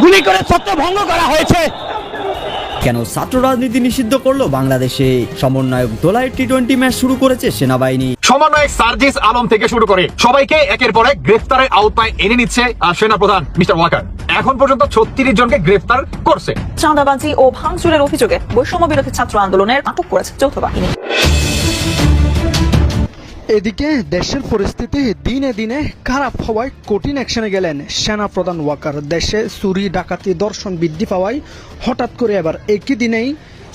গুলি করে ছত্রভঙ্গ করা হয়েছে। কেন ছাত্র রাজনীতি নিষিদ্ধ করলো বাংলাদেশে? সমন্বয়ক দোলায় টি-20 ম্যাচ শুরু করেছে সেনাবাহিনী। সমন্বয়ক সার্জিস আলম থেকে শুরু করে সবাইকে একের পর এক গ্রেফতারের আওতায় এনে নিচ্ছে সেনাপ্রধান মিস্টার ওয়াকার। এখন পর্যন্ত 36 জনকে গ্রেফতার করছে। চাঁদাবাজি ও ভাঙচুরের অভিযোগে বৈষম্য বিরোধী ছাত্র আন্দোলনের আটক করেছে যৌথ বাহিনী। এদিকে দেশের পরিস্থিতি দিনে দিনে খারাপ হওয়ায় কঠিন অ্যাকশনে গেলেন সেনাপ্রধান ওয়াকার। দেশে চুরি ডাকাতি ধর্ষণ বৃদ্ধি পাওয়ায় হঠাৎ করে এবার একই দিনেই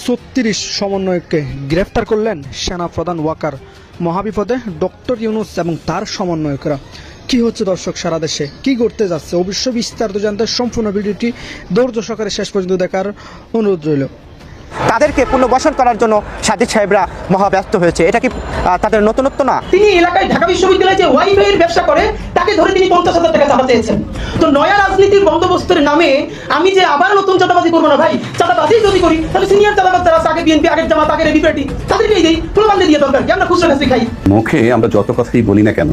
36 সমন্বয়ককে গ্রেফতার করলেন সেনাপ্রধান ওয়াকার। মহাবিপদে ডক্টর ইউনুস এবং তার সমন্বয়করা। কি হচ্ছে দর্শক, সারা দেশে কি করতে যাচ্ছে অবশ্যই বিস্তারিত জানতে সম্পূর্ণ ভিডিওটি ধৈর্য সহকারে শেষ পর্যন্ত দেখার অনুরোধ রইল। তাদেরকে পুনর্বাসন করার জন্য সাজিদ সাহেবরা মহাব্যস্ত হয়েছে। এটা কি তাদের নতুনত্ব না? তিনি এলাকায় ঢাকা বিশ্ববিদ্যালয়ে যে ওয়াইফাইয়ের ব্যবসা করে তাকে ধরে তিনি 50,000 টাকা চাঁদা চেয়েছেন। তো নয়া রাজনীতির বন্দোবস্তের নামে আমি যে আবার নতুন চাঁদাবাজি করবো না ভাই, চাঁদাবাজি যদি করি তাহলে সিনিয়র চাঁদাবাজ যারা আগে বিএনপি, আগের জামাত, আগের এবি পার্টি, তাদেরকেই দেই, প্রমাণে দিয়ে দরকার কি আমরা খুচরা কাছে খাই। মুখে আমরা যত কথাই বলি না কেন,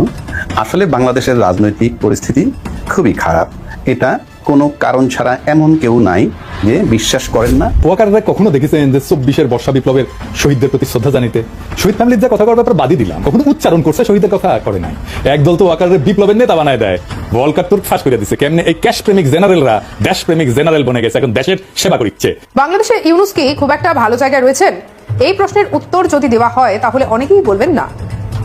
আসলে বাংলাদেশের রাজনৈতিক পরিস্থিতি খুবই খারাপ। এটা কোনো কারণ ছাড়া এমন কেউ নাই যে বিশ্বাস করেন না। ওয়াকাররা কখনো দেখেছেন যে 24-এর বর্ষা বিপ্লবের শহীদদের প্রতি শ্রদ্ধা জানিতে? শহীদ ফ্যামিলির যে কথা করার ব্যাপার বাদই দিলাম, কখনো উচ্চারণ করছে শহীদের কথা করে নাই। একদল তো ওয়াকারের বিপ্লবের নেতা বানায় দেয়, ওয়ালকার তুর্ক ফাঁস করে দিচ্ছে। কেমনে এই ক্যাশ প্রেমিক জেনারেলরা দেশ প্রেমিক জেনারেল বনে গেছে, এখন দেশের সেবা করছে। বাংলাদেশে ইউনুস কি খুব একটা ভালো জায়গায় রয়েছেন? এই প্রশ্নের উত্তর যদি দেওয়া হয় তাহলে অনেকেই বলবেন না।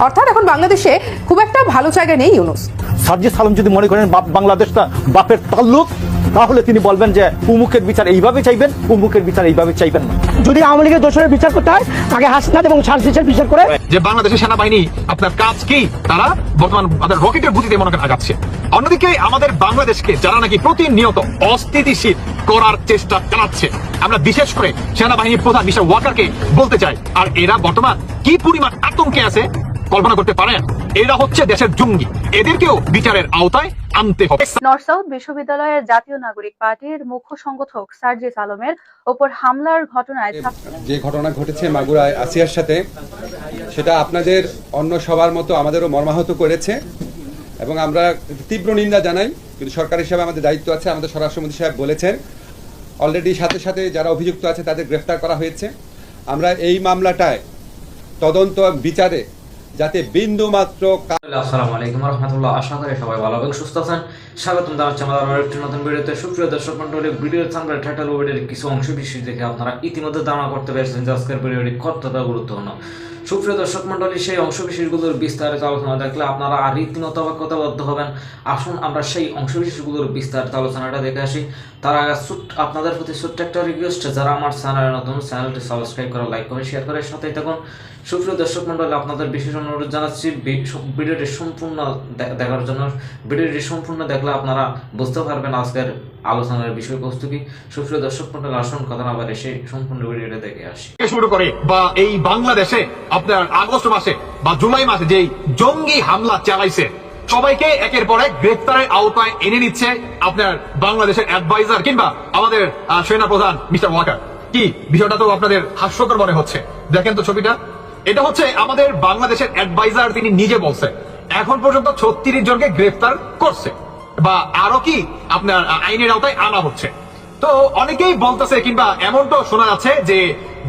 অর্থাৎ এখন বাংলাদেশে খুব একটা ভালো জায়গা নেই ইউনুস। সার্জিস আলম যদি মনে করেন বাংলাদেশটা বাপের তাল্লুক, তাহলে তিনি বলবেন যে উমুকের বিচার এইভাবে চাইবেন, উমুকের বিচার এইভাবে চাইবেন না। যদি আওয়ামী লীগের দোষরের বিচার করতে হয় আগে হাসনাত এবং সার্জিসের বিচার করে। যে বাংলাদেশের সেনাবাহিনী আপনার কাজ কি, তারা বর্তমান আপনার রকেটের গতিতে মনে করেন আগাচ্ছে। অন্যদিকে আমাদের বাংলাদেশকে যারা নাকি প্রতিনিয়ত অস্থিতিশীল করার চেষ্টা চালাচ্ছে, আমরা বিশেষ করে সেনাবাহিনীর প্রধান মিস্টার ওয়াকারকে বলতে চাই, আর এরা বর্তমান কি পরিমাণ আতঙ্কে আছে কল্পনা করতে পারেন। এরা হচ্ছে দেশের জঙ্গি, এদেরকেও বিচারের আওতায় আনতে হবে। নর্থ সাউথ বিশ্ববিদ্যালয়ের জাতীয় নাগরিক পার্টির মুখ্য সংগঠক সার্জিস আলমের ওপর হামলার ঘটনায় যে ঘটনা ঘটেছে মাগুরায় আসিয়ার সাথে, সেটা আপনাদের অন্য সবার মতো আমাদেরও মর্মাহত করেছে এবং আমরা তীব্র নিন্দা জানাই। কিন্তু সরকার হিসেবে আমাদের দায়িত্ব আছে। আমাদের স্বরাষ্ট্রমন্ত্রী সাহেব বলেছেন অলরেডি সাথে সাথে যারা অভিযুক্ত আছে তাদের গ্রেফতার করা হয়েছে। আমরা এই মামলাটায় তদন্ত বিচারে যাতে বিন্দু মাত্র। আসসালামু আলাইকুম ওয়া রাহমাতুল্লাহ। আশা করি সবাই ভালো এবং সুস্থ আছেন। স্বাগতম জানাচ্ছি আমাদের আরো একটি নতুন ভিডিওতে। সুপ্রিয় দর্শক মণ্ডলী, ভিডিওর থাম্বনেল, টাইটেল ও ভিডিওর কিছু অংশ বিশেষ দেখে আপনারা ইতিমধ্যে ধারণা করতে পেরেছেন যে আজকের ভিডিওটি কতটা গুরুত্বপূর্ণ। সুপ্রিয় দর্শক মণ্ডলী, সেই অংশ বিশেষগুলোর বিস্তারিত আলোচনা দেখলে আপনারা আর রীতিমতো কথাবদ্ধ হবেন। আসুন আমরা সেই অংশ বিশেষগুলোর বিস্তারিত আলোচনাটা দেখে আসি। তার আগে আপনাদের প্রতি ছোট্ট একটা রিকোয়েস্ট, যারা আমার চ্যানেলে নতুন, চ্যানেলটি সাবস্ক্রাইব করে, লাইক করে, শেয়ার করে সাথেই থাকুন। সুপ্রিয় দর্শক মণ্ডলী, আপনাদের বিশেষ অনুরোধ জানাচ্ছি ভিডিওটি সম্পূর্ণ দেখার জন্য। ভিডিওটি সম্পূর্ণ দেখলে আপনারা বুঝতে পারবেন আজকের আলোচনার বিষয়বস্তু কি। সুপ্রিয় দর্শক মণ্ডলী, আসুন কথা না বাড়িয়ে সেই সম্পূর্ণ ভিডিওটা দেখে আসি। শুরু করে বা এই বাংলাদেশে আপনার আগস্ট মাসে বা জুলাই মাসে যেই জঙ্গি হামলা চালাইছে, সবাইকে একের পর এক গ্রেফতারের আওতায় এনে নিচ্ছে আপনার বাংলাদেশের অ্যাডভাইজার কিংবা আমাদের সেনাপ্রধান মিস্টার ওয়াকার। কি বিষয়টা তো আপনাদের হাস্যকর মনে হচ্ছে। দেখেন তো ছবিটা, এটা হচ্ছে আমাদের বাংলাদেশের অ্যাডভাইজার, তিনি নিজে বলছে এখন পর্যন্ত 36 জনকে গ্রেফতার করছে বা আরো কি আপনার আইনের আওতায় আনা হচ্ছে। তো অনেকেই বলতেছে কিংবা এমনটাও শোনা যাচ্ছে যে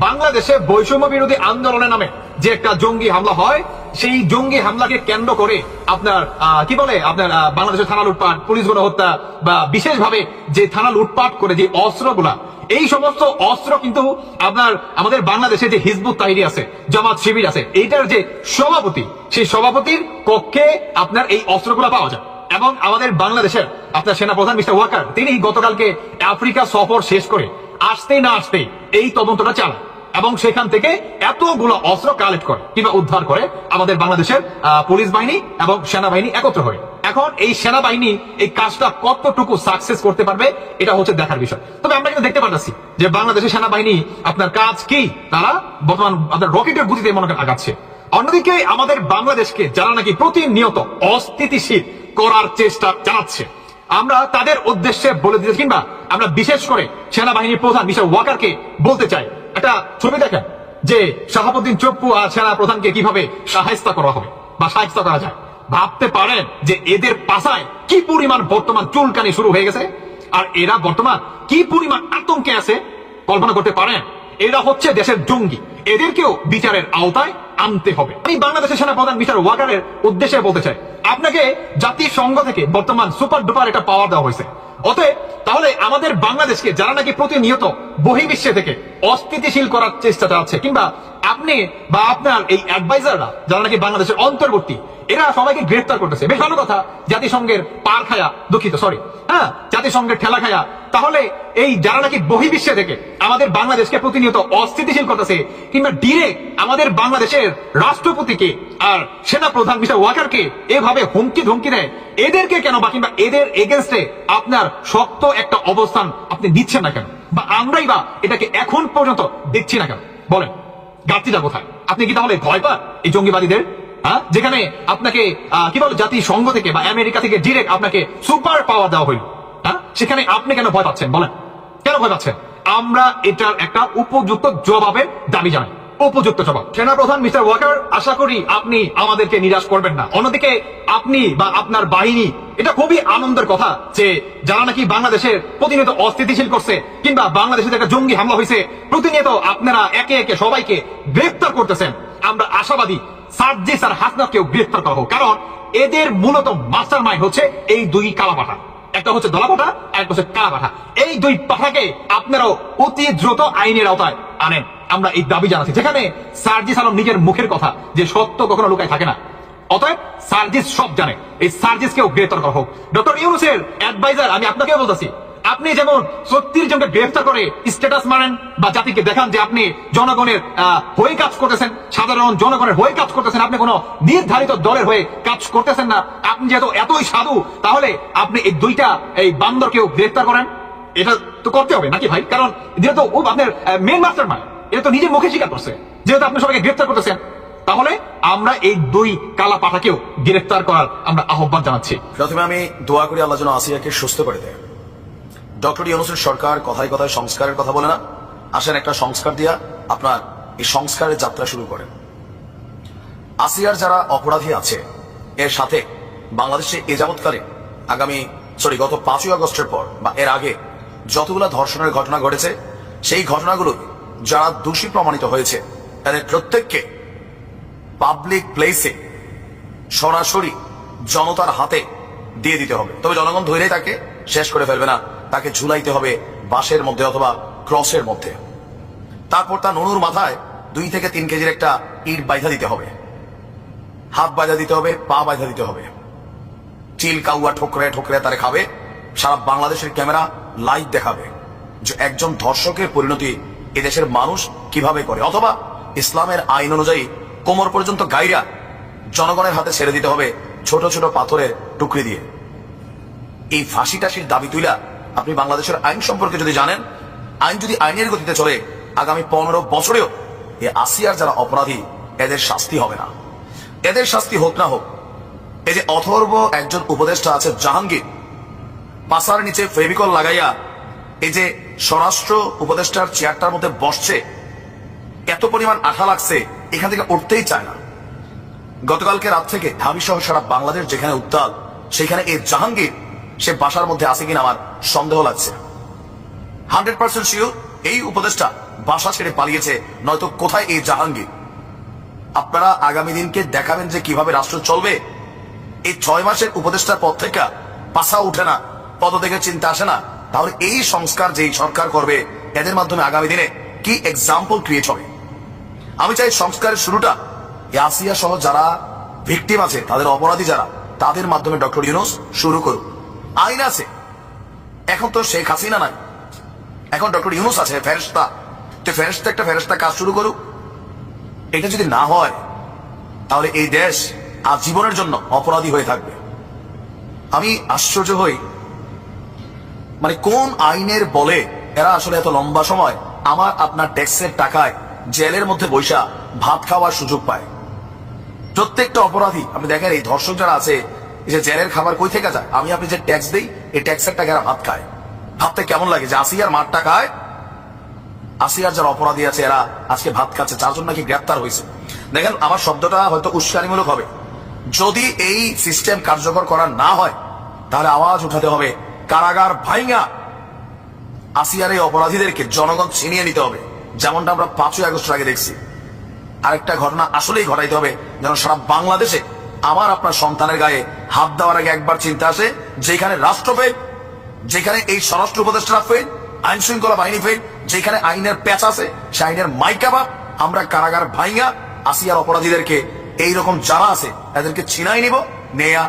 বাংলাদেশে বৈষম্য বিরোধী আন্দোলনের নামে যে একটা জঙ্গি হামলা হয়, সেই জঙ্গি হামলাকে কেন্দ্র করে আপনার কি বলে আপনার বাংলাদেশের থানা লুটপাট, পুলিশ গণহত্যা বা বিশেষভাবে যে থানা লুটপাট করে যে অস্ত্রগুলা, এই সমস্ত অস্ত্র কিন্তু আপনার আমাদের বাংলাদেশে যে হিজবুত তাহরি আছে, জামাত শিবির আছে, এইটার যে সভাপতি, সেই সভাপতির কক্ষে আপনার এই অস্ত্রগুলা পাওয়া যায়। এবং আমাদের বাংলাদেশের আপনার সেনাপ্রধান মিস্টার ওয়াকার, তিনি গতকালকে আফ্রিকা সফর শেষ করে আসতেই না আসতেই এই তদন্তটা চালায় এবং সেখান থেকে এতগুলো অস্ত্র কালেক্ট করে কিংবা উদ্ধার করে আমাদের বাংলাদেশের পুলিশ বাহিনী এবং সেনাবাহিনী একত্র হয়ে। এখন এই সেনাবাহিনী এই কাজটা কতটুকু সাকসেস করতে পারবে, এটা হচ্ছে দেখার বিষয়। তবে আমরা কিন্তু দেখতে পাচ্ছি যে বাংলাদেশের সেনাবাহিনী আপনার কাজ কি, তারা বর্তমান আপনার রকেটের গতিতে মনে করেন আগাচ্ছে। অন্যদিকে আমাদের বাংলাদেশকে যারা নাকি প্রতিনিয়ত অস্থিতিশীল করার চেষ্টা চালাচ্ছে, আমরা তাদের উদ্দেশ্যে বলে দিতে কিংবা আমরা বিশেষ করে সেনাবাহিনীর প্রধান মিস্টার ওয়াকারকে বলতে চাই, একটা ছবি দেখেন যে শাহাবুদ্দিন চপ্পু আর সেনা প্রধানকে কিভাবে সাহায্য করা হবে বা সাহায্য করা যায়। ভাবতে পারেন যে এদের পাশায় কি পরিমাণ বর্তমান চুলকানি শুরু হয়ে গেছে। আর এরা বর্তমান কি পরিমাণ আতঙ্কে আছে কল্পনা করতে পারেন। এরা হচ্ছে দেশের জঙ্গি, এদেরকেও বিচারের আওতায় আনতে হবে। আমি বাংলাদেশের সেনাপ্রধান মিস্টার ওয়াকারের উদ্দেশ্যে বলতে চাই, আপনাকে জাতিসংঘ থেকে বর্তমান সুপার ডুপার একটা পাওয়ার দেওয়া হয়েছে। অতএব তাহলে আমাদের বাংলাদেশকে যারা নাকি প্রতিনিয়ত বহির্বিশ্বে থেকে অস্থিতিশীল করার চেষ্টা চালাচ্ছে, কিংবা আপনি বা আপনার এই অ্যাডভাইজাররা যারা নাকি বাংলাদেশের অন্তর্বর্তী, এরা সবাইকে গ্রেফতার করতেছে। বেশ ভালো কথা, জাতিসংঘের পার খায়া, দুঃখিত সরি, হ্যাঁ, জাতিসংঘের ঠেলা খায়া। তাহলে এই যারা নাকি বহির্বিশ্বে থেকে আমাদের বাংলাদেশকে প্রতিনিয়ত অস্থিতিশীল করতেছে, কিংবা ডিরেক্ট আমাদের বাংলাদেশের রাষ্ট্রপতিকে আর সেনাপ্রধান মিস্টার ওয়াকারকে এভাবে হুমকি ধমকি দেয়, এদেরকে কেন বা কিংবা এদের এগেনস্টে আপনার শক্ত একটা অবস্থান আপনি নিচ্ছেন না কেন, বা আমরাই বা এটাকে এখন পর্যন্ত দেখছি না কেন? বলেন, ঘাটতিটা কোথায়? আপনি কি তাহলে ভয় পান এই জঙ্গিবাদীদের? হ্যাঁ, যেখানে আপনাকে কি বলে জাতিসংঘ থেকে বা আমেরিকা থেকে ডিরেক্ট আপনাকে সুপার পাওয়ার দেওয়া হইল, হ্যাঁ, সেখানে আপনি কেন ভয় পাচ্ছেন? বলেন, কেন ভয় পাচ্ছেন? আমরা এটার একটা উপযুক্ত জবাবের দাবি জানাই, উপযুক্ত জবাব। সেনাপ্রধান মিস্টার ওয়াকার, আশা করি আপনি আমাদেরকে নিরাশ করবেন না। অন্যদিকে আপনি বা আপনার বাহিনী, এটা খুবই আনন্দের কথা যে যারা নাকি বাংলাদেশের প্রতিনিয়ত অস্থিতিশীল করছে, কিংবা বাংলাদেশে একটা জঙ্গি হামলা হয়েছে, প্রতিনিয়ত আপনারা একে একে সবাইকে গ্রেফতার করতেছেন। আমরা আশাবাদী সার্জিস আর হাসনাতকেও গ্রেফতার করা হোক, কারণ এদের মূলত মাস্টার মাইন্ড হচ্ছে এই দুই কালাপাঠা। একটা হচ্ছে দলাপাঠা, একটা হচ্ছে কালাপাঠা। এই দুই পাঠাকে আপনারাও অতি দ্রুত আইনের আওতায় আনেন, আমরা এই দাবি জানাচ্ছি। যেখানে সার্জিস আলম নিজের মুখের কথা যে সত্য কখনো লুকায় থাকে না, অতএব সার্জিস সব জানে, এই সার্জিসকেও গ্রেফতার করা হোক। ডক্টর ইউনূসের অ্যাডভাইজার আমি আপনাকেও বলতেছি, আপনি যেমন 36 জনকে গ্রেফতার করে স্ট্যাটাস মারেন বা জাতিকে দেখান যে আপনি জনগণের হয়ে কাজ করতেছেন, সাধারণ জনগণের হয়ে কাজ করতেছেন, আপনি কোনো নির্ধারিত দলের হয়ে কাজ করতেছেন না, আপনি যেহেতু এতই সাধু, তাহলে আপনি এই দুইটা এই বান্দরকেও গ্রেফতার করেন। এটা তো করতে হবে নাকি ভাই? কারণ যেহেতু ও আপনার মেন মাস্টার মাইন্ড, এটা তো নিজের মুখে স্বীকার করছে। যেহেতু আপনি সবাইকে গ্রেফতার করতেছেন, তাহলে আমরা এই দুই কালা পাঠাকেও গ্রেফতার করার আমরা আহ্বান জানাচ্ছি। প্রথমে আমি দোয়া করি আল্লাহ যেন আসিয়াকে সুস্থ করে দেয়। ডক্টর ইউনূসের সরকার কথায় কথায় সংস্কারের কথা বলে না, আসেন একটা সংস্কার দিয়া আপনার এই সংস্কারের যাত্রা শুরু করেন। আসিয়ার যারা অপরাধী আছে, এর সাথে বাংলাদেশে এ যাবৎকালে গত 5ই আগস্টের পর বা এর আগে যতগুলো ধর্ষণের ঘটনা ঘটেছে, সেই ঘটনাগুলো যারা দোষী প্রমাণিত হয়েছে তাদের প্রত্যেককে পাবলিক প্লেসে সরাসরি জনতার হাতে দিয়ে দিতে হবে। তবে জনগণ ধৈর্যই তাকে শেষ করে ফেলবে না, তাকে ঝুলাইতে হবে বাঁশের মধ্যে অথবা ক্রসের মধ্যে। তারপর তার নুনুর মাথায় 2 থেকে 3 কেজির একটা ইট বাইধা দিতে হবে, হাত বাইধা দিতে হবে, পা বাইধা দিতে হবে, চিল কাউয়া ঠোকরে ঠোকরে তারে খাবে। সারা বাংলাদেশের ক্যামেরা লাইভ দেখাবে যে একজন ধর্ষকের পরিণতি এদেশের মানুষ কিভাবে করে। অথবা ইসলামের আইন অনুযায়ী কোমর পর্যন্ত গাইরা জনগণের হাতে ছেড়ে দিতে হবে ছোট ছোট পাথরের টুকরি দিয়ে। এই ফাঁসি টাসির দাবি তুইলা আপনি বাংলাদেশের আইন সম্পর্কে যদি জানেন, আইন যদি আইনের গতিতে চলে, আগামী 15 বছরেও এই আসিয়ার যারা অপরাধী এদের শাস্তি হবে না। এদের শাস্তি হোক না হোক, এই যে অথর্ব একজন উপদেষ্টা আছে জাহাঙ্গীর, পাশার নিচে ফেভিকল লাগাইয়া এই যে স্বরাষ্ট্র উপদেষ্টার চেয়ারটার মধ্যে বসছে, এত পরিমাণ আঠা লাগছে এখান থেকে উঠতেই চায় না। গতকালকে রাত থেকে ঢাবি সহ সারা বাংলাদেশ যেখানে উত্তাল, সেখানে এই জাহাঙ্গীর সে বাসার মধ্যে আছে কিনা আমার সন্দেহ লাগছে। 100% শিওর এই উপদেষ্টা বাসা ছেড়ে পালিয়েছে, নয়তো কোথায় এই জাহাঙ্গীর। আপনারা আগামী দিনকে দেখাবেন যে কিভাবে রাষ্ট্র চলবে। এই 6 মাসের উপদেষ্টার পদ থেকে পাশা উঠে না, পদত্যাগের চিন্তা আসে না, তাহলে এই সংস্কার যেই সরকার করবে এদের মাধ্যমে আগামী দিনে কি এক্সাম্পল ক্রিয়েট হবে। আমি চাই সংস্কারের শুরুটা আসিয়া সহ যারা ভিকটিম আছে, তাদের অপরাধী যারা, তাদের মাধ্যমে ডক্টর ইউনূস শুরু করুক। আইন আছে, এখন তো শেখ হাসিনা নাই, এখন ডক্টর ইউনূস আছে, ফেরেশতা। তো ফেরেশতা একটা ফেরেশতা কাজ শুরু করুক। এটা যদি না হয় তাহলে এই দেশ আজীবনের জন্য অপরাধী হয়ে থাকবে। আমি আশ্চর্য হই, মানে কোন আইনের বলে এরা আসলে এত লম্বা সময় আমার আপনার ট্যাক্সের টাকায় জেলের মধ্যে বৈশা ভাত খাওয়ার সুযোগ পায়। প্রত্যেকটা অপরাধী আপনি দেখেন, এই ধর্ষক যারা আছে, যে জেলের খাবার কই থেকে যায়, আমি আপনি যে ট্যাক্স দেই, এই ট্যাক্সের টাকা এরা ভাত খায়। ভাবতে কেমন লাগে যে আসিয়ার মারটা খায়, আসিয়ার যারা অপরাধী আছে এরা আজকে ভাত খাচ্ছে। 4 জন নাকি গ্রেপ্তার হয়েছে। দেখেন, আমার শব্দটা হয়তো উস্কানিমূলক হবে, যদি এই সিস্টেম কার্যকর করা না হয় তাহলে আওয়াজ উঠাতে হবে কারাগার ভাইঙ্গা আসিয়ার এই অপরাধীদেরকে জনগণ ছিনিয়ে নিতে হবে, যেমনটা আমরা 5ই আগস্টের আগে দেখছি। আরেকটা ঘটনা আসলেই ঘটাইতে হবে, যেন সারা বাংলাদেশে আমার আপনার সন্তানের গায়ে হাত দেওয়ার আগে একবার চিন্তা আসে, যেখানে রাষ্ট্র ফেল, যেখানে এই স্বরাষ্ট্র উপদেষ্টা ফেল, আইন শৃঙ্খলা বাহিনী ফেল, যেখানে আইনের প্যাচ আছে সে আইনের মাইকাবা, আমরা কারাগার ভাইঙ্গা আসিয়ার অপরাধীদেরকে এইরকম যারা আছে এদেরকে ছিনাই নিব, নেয়া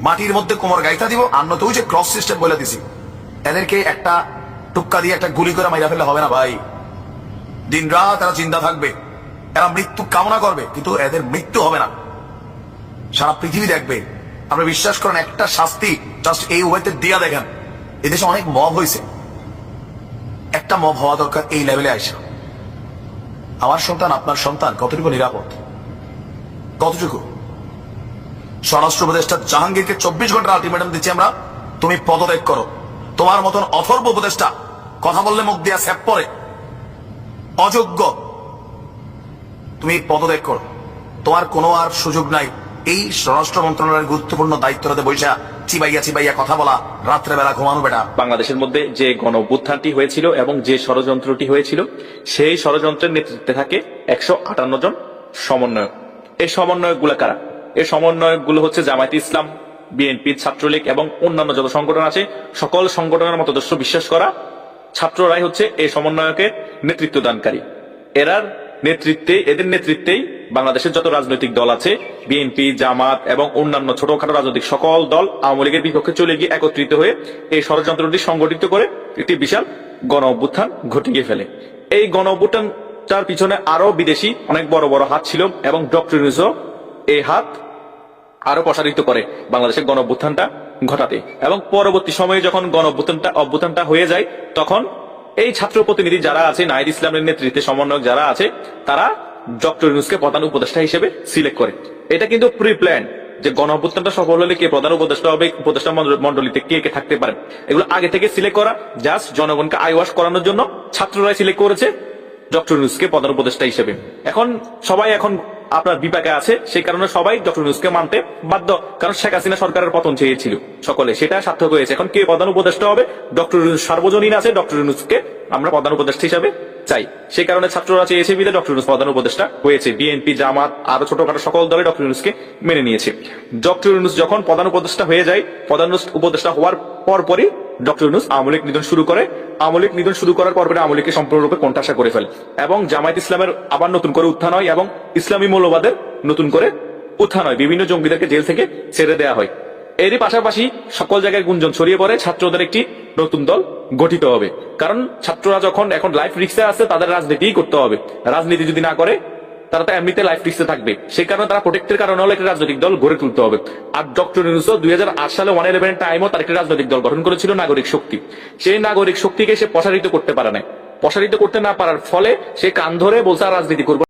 মাটির মধ্যে কোমর গাইতা দিব। আর নয়তো ওই যে ক্রস সিস্টেম বলে দিছি, এদেরকে একটা টুক্কা দিয়ে একটা গুলি করে মাইরা ফেললে হবে না ভাই। দিন রাত এরা চিন্তা থাকবে, এরা মৃত্যু কামনা করবে, কিন্তু এদের মৃত্যু হবে না, সারা পৃথিবী দেখবে। আপনি বিশ্বাস করেন, একটা শাস্তি জাস্ট এই ওয়েতে দিয়া দেখেন। এদেশে অনেক মব হয়েছে, একটা মব হওয়া দরকার এই লেভেলে আইসা। আমার সন্তান আপনার সন্তান কতটুকু নিরাপদ, কতটুকু? স্বরাষ্ট্র উপদেষ্টা জাহাঙ্গীরকে 24 ঘন্টার আলটিমেটাম দিচ্ছি আমরা, তুমি পদত্যাগ করো। তোমার মতন অথর্ব উপদেষ্টা কথা বললে মুখ দিয়া স্যাপ পরে, অযোগ্য, তুমি পদত্যাগ করো। তোমার কোনো আর সুযোগ নাই এই স্বরাষ্ট্র মন্ত্রণালয়ের গুরুত্বপূর্ণ দায়িত্বটাতে বৈশা চিবাইয়া কথা বলা, রাত্রে বেলা ঘুমানো বেটা। বাংলাদেশের মধ্যে যে গণ অভ্যুত্থানটি হয়েছিল এবং যে ষড়যন্ত্রটি হয়েছিল, সেই ষড়যন্ত্রের নেতৃত্বে থাকে 158 জন সমন্বয়ক। এই সমন্বয়কগুলো কারা? এই সমন্বয়কগুলো হচ্ছে জামায়াতে ইসলাম, বিএনপি, ছাত্রলীগ এবং অন্যান্য যত সংগঠন আছে, সকল সংগঠনের মতাদর্শ বিশ্বাস করা ছাত্ররাই হচ্ছে এই সমন্বয়কের নেতৃত্ব দানকারী। এদের নেতৃত্বেই বাংলাদেশের যত রাজনৈতিক দল আছে, বিএনপি, জামাত এবং অন্যান্য ছোটখাটো রাজনৈতিক সকল দল আওয়ামী লীগের বিপক্ষে চলে গিয়ে একত্রিত হয়ে এই ষড়যন্ত্রটি সংগঠিত করে একটি বিশাল গণ অভ্যুত্থান ঘটিয়ে ফেলে। এই গণ অভ্যুত্থানটার পিছনে আরো বিদেশি অনেক বড় বড় হাত ছিল এবং ডক্টর ইউনূসও এই হাত আরো প্রসারিত করে বাংলাদেশের গণ অভ্যুত্থানটা ঘটাতে। এবং পরবর্তী সময়ে যখন গণ অভ্যুত্থানটা হয়ে যায়, তখন এই ছাত্র প্রতিনিধি যারা আছে, নাহিদ ইসলামের নেতৃত্বে সমন্বয়ক যারা আছে, তারা ডক্টর ইউনূসকে প্রধান উপদেষ্টা হিসেবে সিলেক্ট করে। এটা কিন্তু প্রি প্ল্যান, যে গণ অভ্যুত্থানটা সফল হলে কে প্রধান উপদেষ্টা হবে, উপদেষ্টা মন্ডলীতে কে কে থাকতে পারেন, এগুলো আগে থেকে সিলেক্ট করা। জাস্ট জনগণকে আইওয়াশ করানোর জন্য ছাত্ররাই সিলেক্ট করেছে ডক্টর ইউনূসকে প্রধান উপদেষ্টা হিসেবে। এখন সবাই আপনার বিপাকে আছে, সেই কারণে সবাই ডক্টর ইউনূসকে মানতে বাধ্য, কারণ শেখ হাসিনা সরকারের পতন চেয়েছিল সকলে, সেটা সার্থক হয়েছে। এখন কে প্রধান উপদেষ্টা হবে? ডক্টর ইউনূস সার্বজনীন আছে, ডক্টর ইউনূসকে আমরা প্রধান উপদেষ্টা হিসাবে চাই। সেই কারণে ছাত্ররা চেয়েছে বিধে ডক্টর ইউনূস প্রধান উপদেষ্টা হয়েছে। বিএনপি, জামাত আরো ছোটখাটো সকল দলে ডক্টর ইউনূসকে মেনে নিয়েছে। ডক্টর ইউনূস যখন প্রধান উপদেষ্টা হয়ে যায়, প্রধান উপদেষ্টা হওয়ার পরপরই ডক্টর ইউনূস আওয়ামী লীগ নিধন শুরু করে। আওয়ামী লীগ নিধন শুরু করার পরপরই আওয়ামী লীগকে সম্পূর্ণরূপে কোণঠাসা করে ফেলে এবং জামায়াত ইসলামের আবার নতুন করে উত্থান হয় এবং ইসলামী মৌলবাদের নতুন করে উত্থান হয়। বিভিন্ন জঙ্গিদেরকে জেল থেকে ছেড়ে দেওয়া হয়। এরই পাশাপাশি সকল জায়গায় গুঞ্জন ছড়িয়ে পড়ে ছাত্রদের একটি নতুন দল গঠিত হবে, কারণ ছাত্ররা যখন এখন লাইফ রিস্কে আছে, তাদের রাজনীতিই করতে হবে। রাজনীতি যদি না করে, তারা তো এমনিতে লাইফ রিস্কে থাকবে। সেই কারণে তারা প্রোটেক্টের কারণে হলে একটা রাজনৈতিক দল গড়ে তুলতে হবে। আর ডক্টর ইউনূসও 2008 সালে 111 টাইমও তার একটি রাজনৈতিক দল গঠন করেছিল, নাগরিক শক্তি। সেই নাগরিক শক্তিকে সে প্রসারিত করতে পারে না। প্রসারিত করতে না পারার ফলে সে কান ধরে বলছে আর রাজনীতি করবে